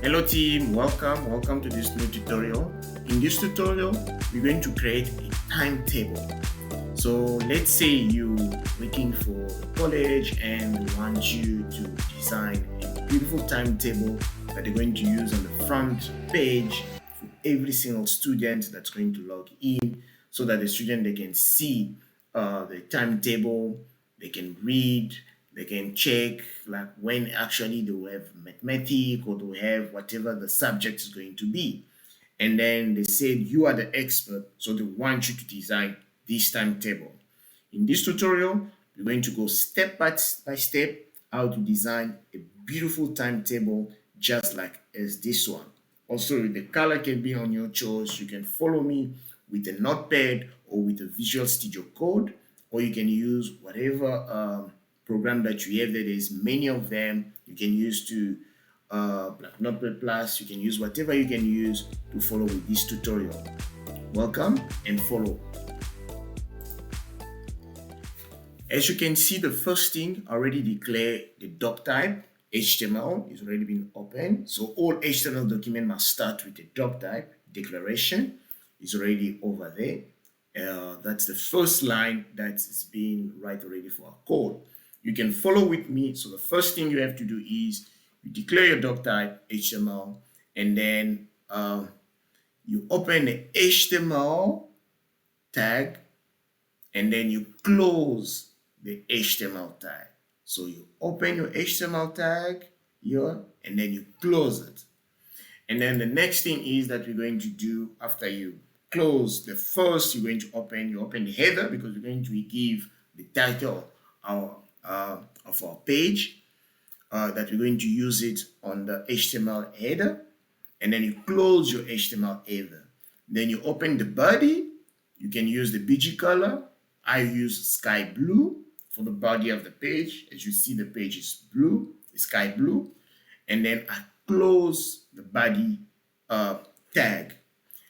Hello team, welcome to this new tutorial. In this tutorial, we're going to create a timetable. So let's say you're looking for college and we want you to design a beautiful timetable that they're going to use on the front page for every single student that's going to log in so that the student they can see the timetable, they can read, they can check like when actually they will have mathematics or they will have whatever the subject is going to be. And then they said you are the expert, so they want you to design this timetable. In this tutorial, we're going to go step by step how to design a beautiful timetable just like as this one. Also, the color can be on your choice. You can follow me with a notepad or with a Visual Studio Code, or you can use whatever program that you have. There is many of them. You can use to like Notepad Plus. You can use whatever you can use to follow with this tutorial. Welcome and follow. As you can see, the first thing already declare the doc type. HTML is already been opened. So all HTML document must start with the doc type. Declaration is already over there. That's the first line that's being right already for our code. You can follow with me. So the first thing you have to do is you declare your doc type HTML, and then you open the HTML tag, and then you close the HTML tag. So you open your HTML tag here, and then you close it. And then the next thing is that we're going to do after you close the first, you're going to open the header because we're going to give the title of our page that we're going to use it on the HTML header. And then you close your HTML header. Then you open the body. You can use the BG color. I use sky blue for the body of the page. As you see, the page is blue, sky blue. And then I close the body tag.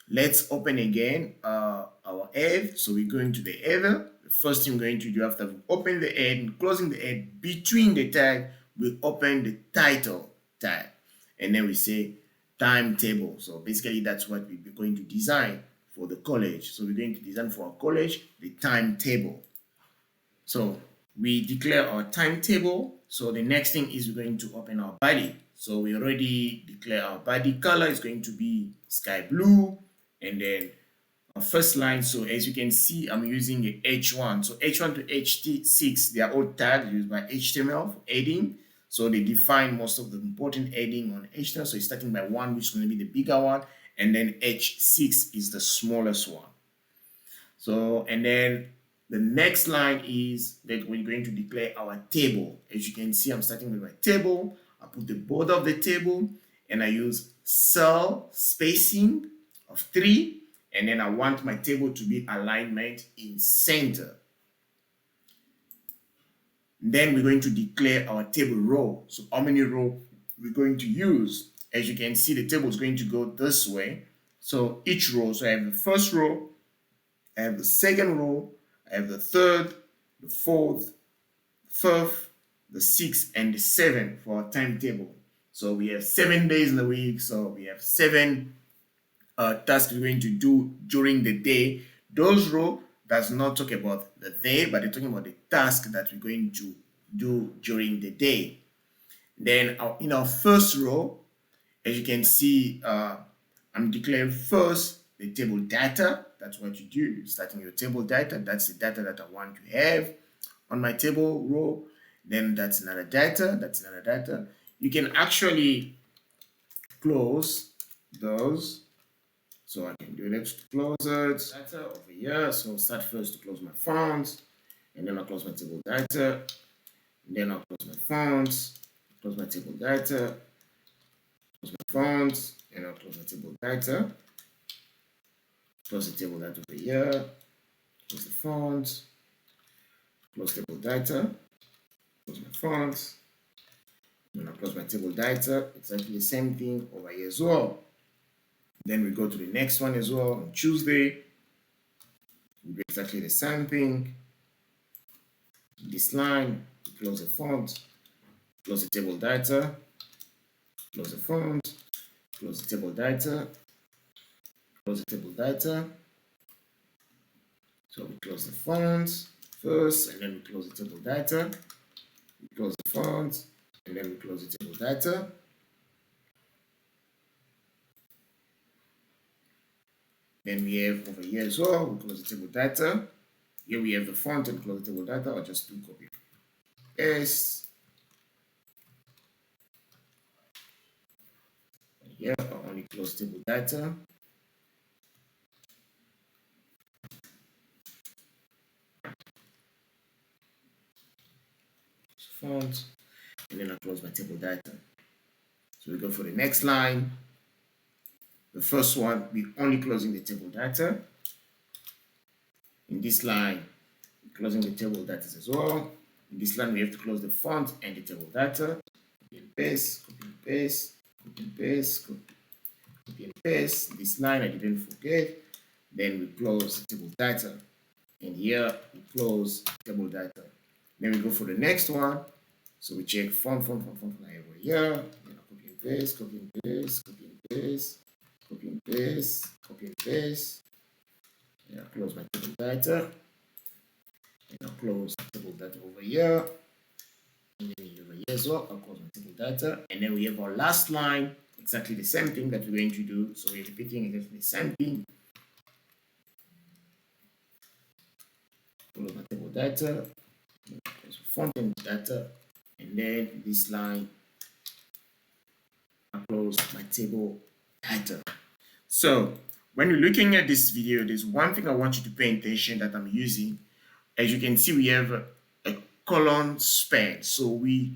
Let's open again our head. So we're going to the header. The first thing we're going to do after we open the head and closing the head, between the tag, we open the title tag. And then we say timetable. So basically that's what we're going to design for the college. So we're going to design for our college the timetable. So we declare our timetable. So the next thing is we're going to open our body. So we already declare our body color is going to be sky blue, and then our first line. So as you can see, I'm using a H1. So H1 to H6, they are all tags used by HTML for heading. So they define most of the important heading on HTML. So it's starting by 1, which is going to be the bigger one, and then H6 is the smallest one. So, and then the next line is that we're going to declare our table. As you can see, I'm starting with my table. I put the border of the table, and I use cell spacing of 3, and then I want my table to be alignment in center. Then we're going to declare our table row. So how many rows we're going to use? As you can see, the table is going to go this way. So each row, so I have the first row, I have the second row, I have the third, the fourth, fifth, the sixth, and the seventh for our timetable. So we have 7 days in the week. So we have 7 tasks we're going to do during the day. Those rows does not talk about the day, but they're talking about the task that we're going to do during the day. Then in our first row, as you can see, I'm declaring first the table data. That's what you do. You're starting your table data. That's the data that I want to have on my table row. Then that's another data. That's another data. You can actually close those. So I can do it to close it. Data over here. So I'll start first to close my fonts. And then I'll close my table data. And then I'll close my fonts. Close my table data. Close my fonts. And I'll close my table data. Close the table data over here. Close the fonts. Close table data. Close my fonts. Then I'll close my table data. Exactly the same thing over here as well. Then we go to the next one as well on Tuesday. We do exactly the same thing. This line, we close the font, close the table data, close the font, close the table data, close the table data. So we close the font first, and then we close the table data. We close the font, and then we close the table data. Then we have over here as well, we close the table data. Here we have the font and close the table data. I'll just do copy paste. And here I'll only close table data. Font, and then I close my table data. So we go for the next line. The first one, we're only closing the table data. In this line, we're closing the table data as well. In this line, we have to close the font and the table data. Copy and paste, copy and paste, copy and paste, copy and paste. This line I didn't forget. Then we close the table data. And here we close table data. Then we go for the next one. So we check font like over here. Then I copy and paste, copy and paste, copy and paste, copy and paste, copy and paste. And I close my table data. And I'll close the table data over here. And then over here as well, I'll close my table data. And then we have our last line, exactly the same thing that we're going to do. So we're repeating exactly the same thing. Close my table data. Close font and data. And then this line, I close my table data. So when you're looking at this video, there's one thing I want you to pay attention that I'm using. As you can see, we have a colon span. So we're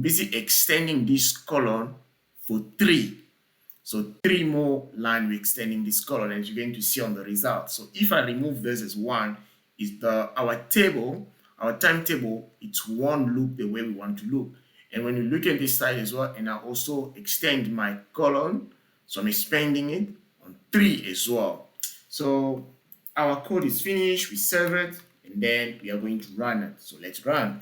basically extending this colon for 3. So 3 more lines we're extending this colon, as you're going to see on the result. So if I remove this as 1, is our timetable, it's one loop the way we want to look. And when you look at this side as well, and I also extend my colon, so I'm expanding it on 3 as well. So our code is finished, we save it, and then we are going to run it. So let's run.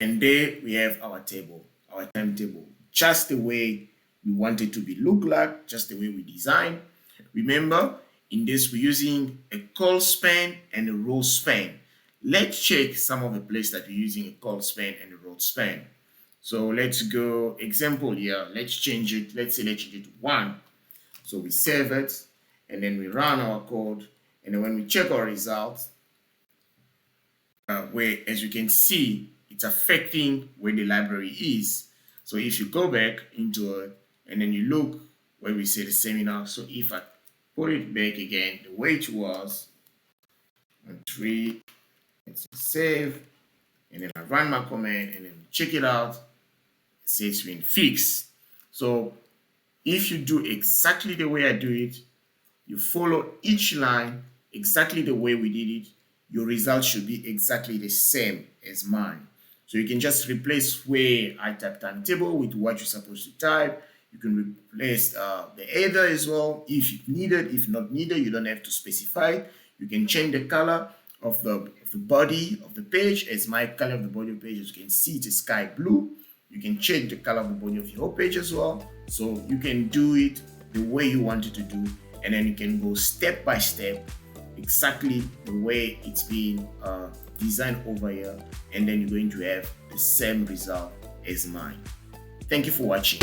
And there we have our table, our timetable, just the way we want it to be look like, just the way we design. Remember, in this we're using a colspan and a rowspan. Let's check some of the places that we're using a colspan and a rowspan. So let's go example here. Let's change it. Let's say let's change it to 1. So we save it, and then we run our code. And then when we check our results, where as you can see, it's affecting where the library is. So if you go back into it, and then you look where we say the seminar. So if I put it back again the way it was, on 3, let's save, and then I run my command, and then check it out. It says it's been fixed. So if you do exactly the way I do it, you follow each line exactly the way we did it, your result should be exactly the same as mine. So you can just replace where I type timetable with what you're supposed to type. You can replace the header as well if needed. If not needed, you don't have to specify. You can change the color of the body of the page. As my color of the body of the page, as you can see, it is sky blue. You can change the color of the body of your page as well. So you can do it the way you want it to do, and then you can go step by step, exactly the way it's being designed over here, and then you're going to have the same result as mine. Thank you for watching.